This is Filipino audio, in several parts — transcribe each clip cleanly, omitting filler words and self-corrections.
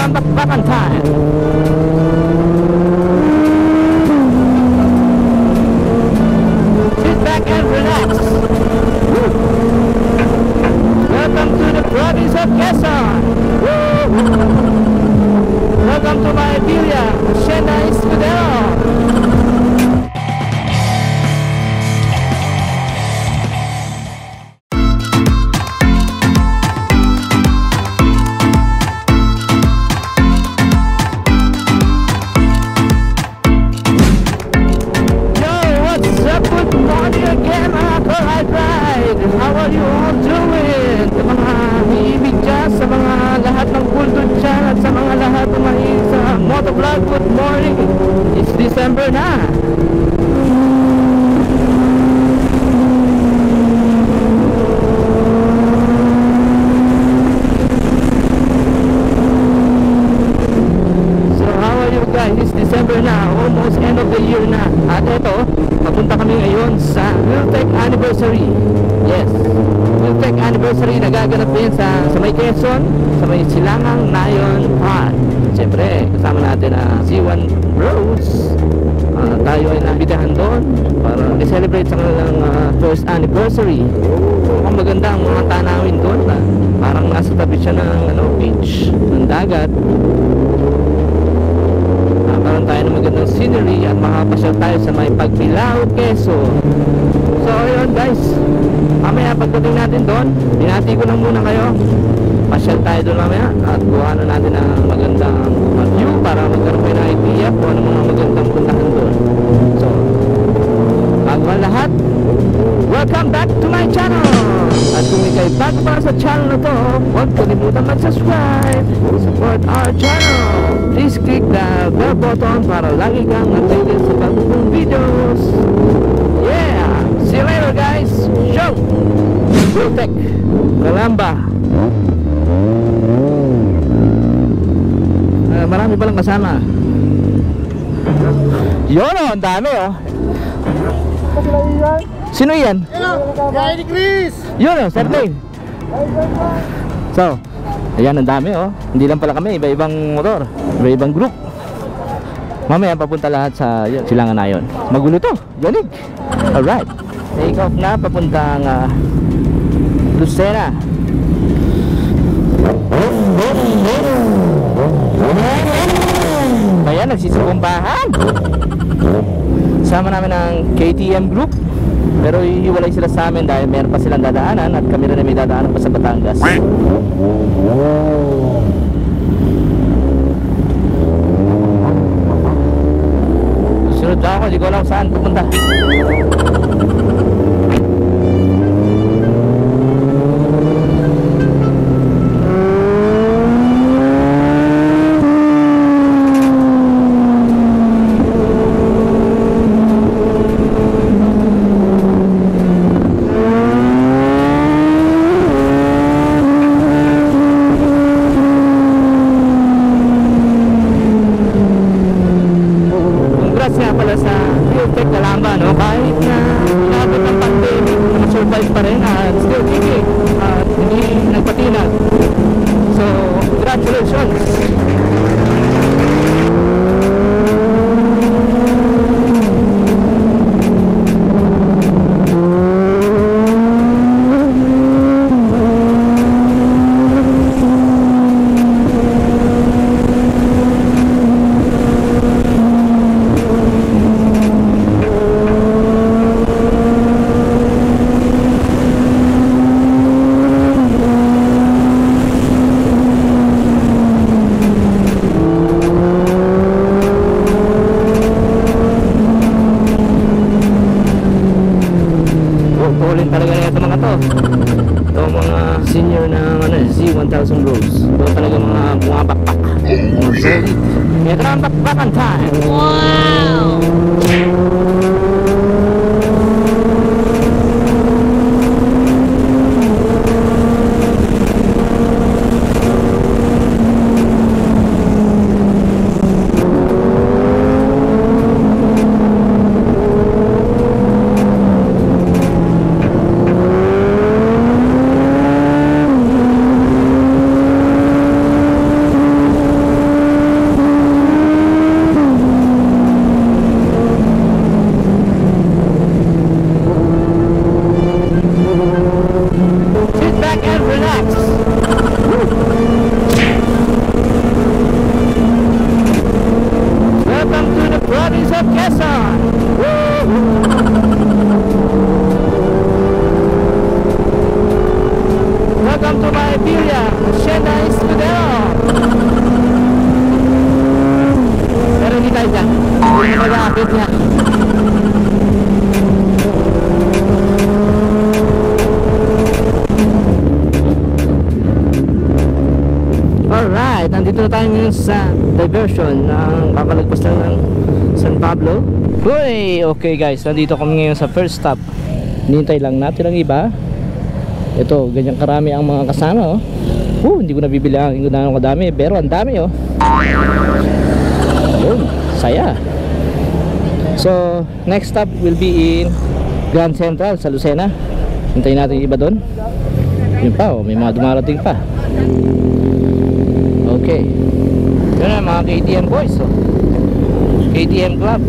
bakbakan time. Sit back and relax. Welcome to the province of Quezon. Welcome to my Iberia, Hacienda Escudero. How are you all doing? Sa mga ibig dyan, sa mga lahat ng kulto dyan, at sa mga lahat ng mahilig sa motovlog, good morning. It's December na. So how are you guys? It's December na, almost end of the year na. At ito, papunta kami ngayon sa Wiltec Anniversary. Yes, Wiltec Anniversary nagaganap din sa may Quezon, sa may Silangang Nayon Park. Siyempre, kasama natin Z1 Bros. Tayo ay nabitahan doon para i-celebrate sa kanilang first anniversary. Mukhang maganda ang mga tanawin doon. Parang nasa tabi siya ng beach, ng dagat. Parang tayo ng magandang scenery at makapasyal tayo sa may Pagbilao, Quezon. So ayun guys, mamaya pagdating natin doon, binati ko lang muna kayo. Pasyal tayo doon mamaya at buha na natin ang magandang view para magkaroon kayo ng idea kung ano mga magandang puntahan doon. So, bago ang lahat, welcome back to my channel. At kung ikay bago pa sa channel na to, huwag kalimutan mag-subscribe, support our channel. Please click the bell button para lagi kang updated sa bagong videos. Yeah! See you later guys! Show! Wiltec Calamba. Marami palang kasama. Yun o, ang dami o. Sino yan? Yan, Chris! Yun o, Serlane. So, ayan ang dami o. Hindi lang pala kami, iba-ibang motor, iba-ibang group. Mamaya papunta lahat sa Silangan Nayon. Magulo to, yanig. Alright, take off na papuntang Lucena. Kaya nagsisibumbahan. Sama namin ang KTM group, pero iiwalay sila sa amin dahil meron pa silang dadaanan at kami rin may dadaanan pa sa Batangas. Sunod ako, hindi ko alam saan pupunta. Nga pala sa Wiltec Calamba, no? Kahit na inabot ng pandemic, survive pa rin at still kicking at hindi nagpatinag. So, congratulations! Talaga na ito mga to. Ito mga senior na Z1000 Bros. Ito talaga mga bakbak, mga solid. Ito na ang bakbakan time. Wow! nandito na tayo ngayon sa diversion ng kakalagpas lang ng San Pablo. Uy, okay guys, nandito kami ngayon sa first stop. Hinihintay lang natin ang iba. Ito, ganyan karami ang mga kasama, oh. Hindi ko nabibilangan kung gaano kadami, pero ang dami, oh. Yun, saya. So, next stop will be in Grand Central sa Lucena. Hintayin natin yung iba doon. Yun pa, oh, may mga dumarating pa. Okay. Yun na mga KTM boys, oh. KTM Club.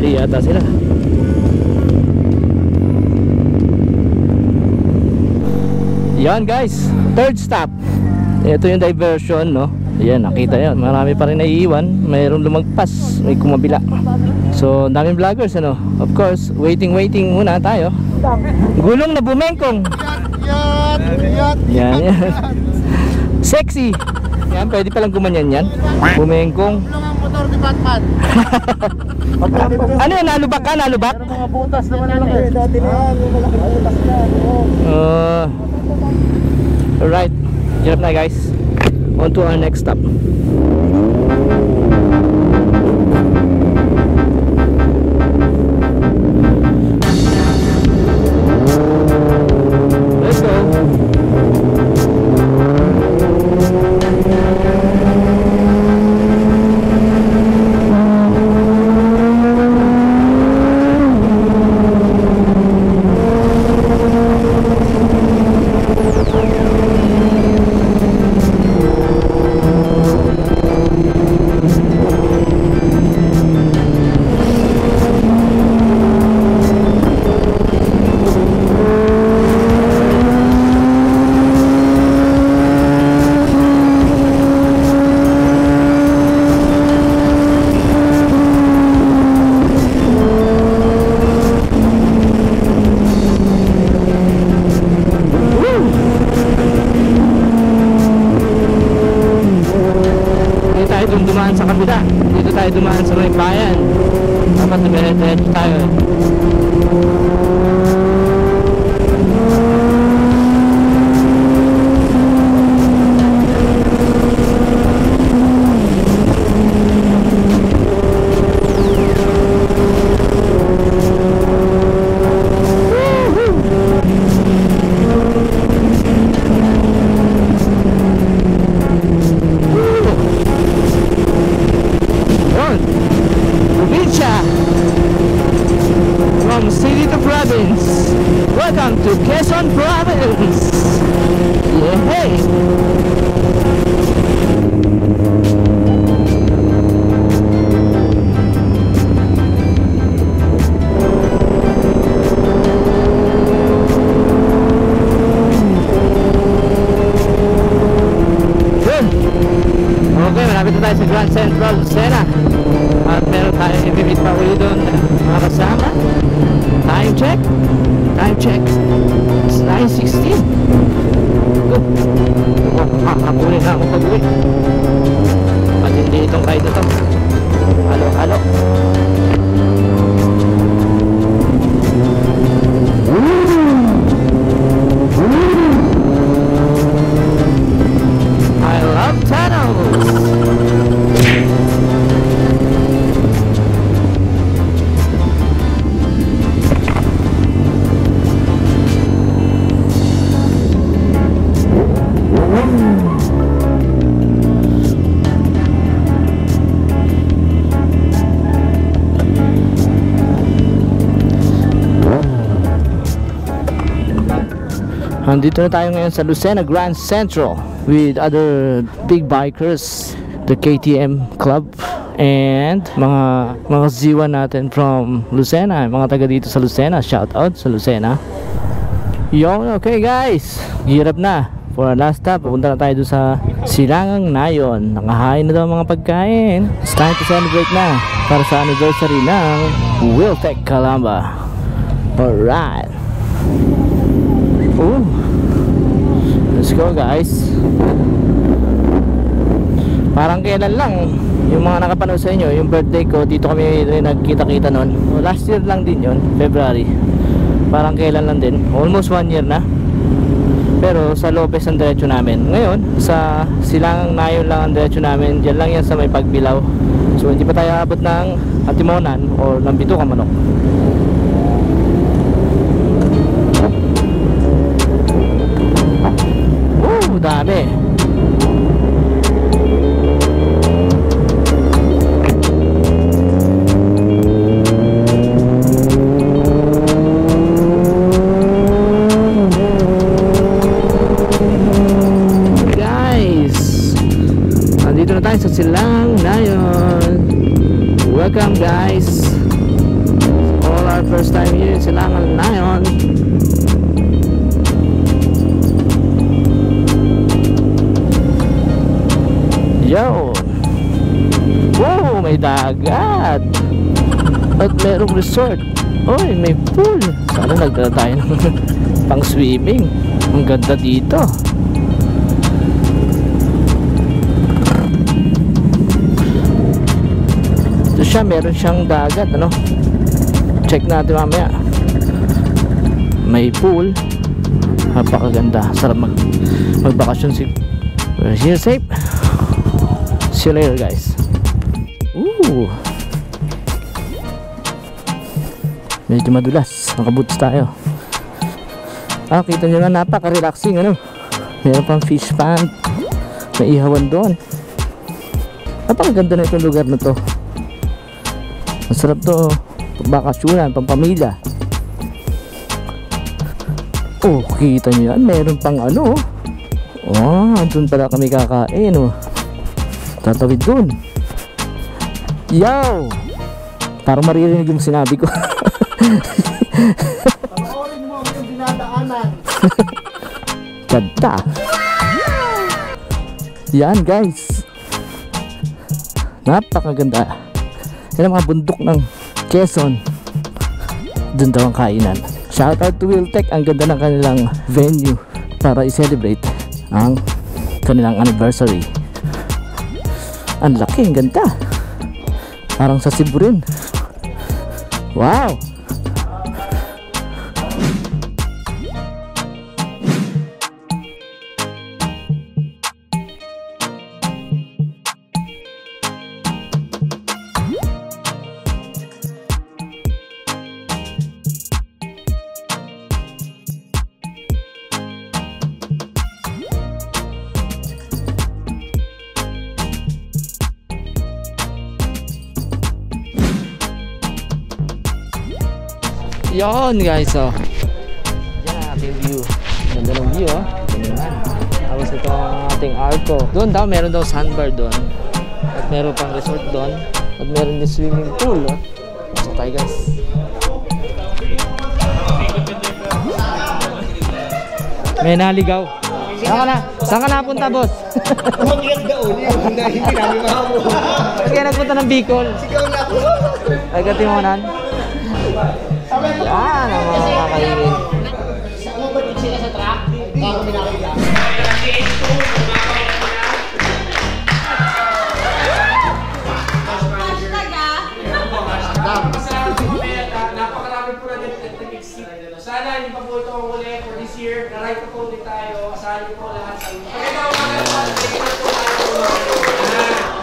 Yata sila. Yan guys, third stop. Ito yung diversion, no? Ayan, nakita yan. Marami pa rin naiiwan. Mayroong lumagpas, may kumabila. So, daming vloggers, ano? Of course, waiting muna tayo. Gulong na bumengkong. Yan. Sexy. Yan, pwede palang gumanyan yan. Bumengkong. Motor ni Batman. Ano yan? Nalubak ka? Nalubak? Pero mga butas naman malaki. Dati na yan, yung malaking butas na. Alright. Hirap na guys. On to our next stop. Let's go. Dumaan sa kabila, dito tayo dumaan sa may bayan. Dapat nag-head tayo. From city to province. Makikita pa ulit doon mga kasama. Time check. Time check. It's 9:16. Hakunin na ako pag-uwi. Matindi itong ride na to. Halo, halo. I love tunnels. Andito na tayo ngayon sa Lucena Grand Central with other big bikers, the KTM Club, and mga ziwa natin from Lucena, mga taga dito sa Lucena. Shout out sa Lucena. Yo, okay guys, gear up na for our last stop. Pupunta na tayo doon sa Silangang Nayon. Nakahain na daw mga pagkain. It's time to celebrate na para sa anniversary ng Wheeltech Calamba. Alright. Ooh. Let's go guys. Parang kailan lang yung mga nakapanood sa inyo, yung birthday ko, dito kami nagkita-kita noon. Last year lang din yun, February. Parang kailan lang din, almost 1 year na. Pero sa Lopez ang diretso namin. Ngayon, sa Silangang Nayon lang ang diretso namin. Diyan lang yan sa may Pagbilao. So hindi pa tayo abot ng Atimonan o ng Bituka Manok. Dami. Guys, nandito na tayo sa Silangang Nayon. Welcome guys. All our first time here in Silangang Nayon. Yo! Wow! May dagat! At merong resort. Oy, may pool. Sana nagdala tayo ng pang swimming. Ang ganda dito. Ito siya, meron siyang dagat, ano? Check natin mamaya. May pool. Napakaganda. Sarap magbakasyon si. We're here safe. See you later guys. Ooh. Medyo madulas. Nakaboots tayo. Kita nyo nga, napaka-relaxing ano. Meron pang fish pond. May ihawan doon. Napakaganda na itong lugar na to. Masarap to. Pagbakasyonan, pampamilya. Oh, kita nyo yan. Meron pang ano. Oh, doon pala kami kakain oh. Tatawid dun. Yo! Parang maririnig yung sinabi ko. Panoorin mo yung dinadaanan. Ganda. Yan guys. Napakaganda. Yan ang mga bundok ng Quezon. Dun daw ang kainan. Shout out to Wheeltech. Ang ganda ng kanilang venue para i-celebrate ang kanilang anniversary. Ang laki, ang ganda. Parang sa Cebu rin. Wow. Yon guys, oh. Yan ang ating view. Ganda ng view, oh. Ganyan. Tapos ito ang ating arco. Doon daw, meron daw sandbar doon. At meron pang resort doon. At meron din swimming pool, oh. So tayo guys. May naligaw. Saan ka napunta, boss? Umakyat daw. Hindi namin mahamon. Kaya nagpunta ng Bicol. Sigaw na ako. Ay, katimunan. Yan ang mga kakainin. Ano ba din sila sa truck? Ako minakita. Napakarami po natin nag-exceed. Sana hindi pa po ito ang uli for this year. Na-ride pa po ulit tayo. Asahan niyo po lahat sa mga. Pagkita ko mga naman, na po tayo.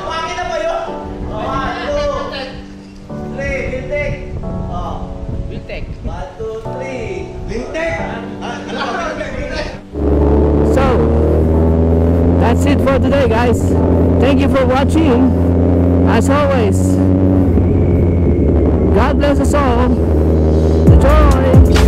Bakit na ba yun? 1, 2, 3, Lintek. Lintek. 1, 2, 3. Lintek! So, that's it for today, guys. Thank you for watching. As always, God bless us all. Enjoy!